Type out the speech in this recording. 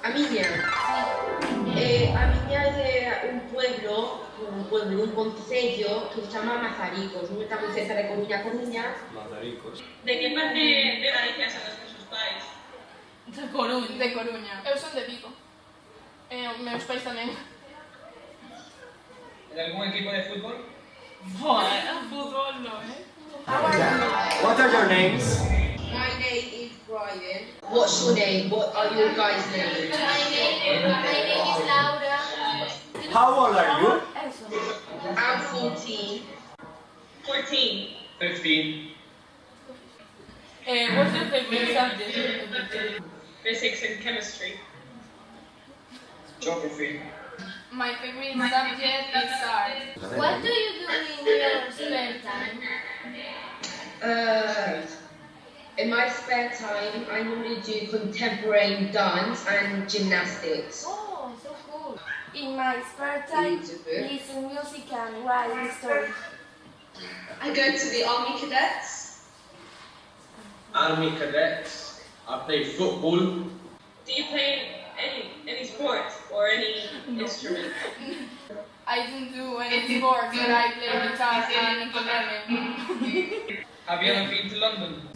Amiña. Amiña es de un pueblo, un concello que se llama Mazaricos, non está moi cerca de Coruña. Mazaricos. De que parte de Galicia son os vosos pais? De Coruña. Eu son de Vigo. Os meus pais tamén. De algún equipo de fútbol? Fútbol no, What are your names? My name is Brian. What's your name? What are your guys' names? My name is Laura. How old are you? I'm 14. 14. 15. What's your favorite subject? Physics and chemistry. Geography. My favorite subject is art. What do you do in your spare time? In my spare time, I normally do contemporary dance and gymnastics. Oh, so cool. In my spare time, Beautiful. listen music and write stories. I go to the Army Cadets. Army cadets. I play football. Do you play any sport or any instrument? I don't do any sports, but I play guitar and ukulele. Have you ever been to London?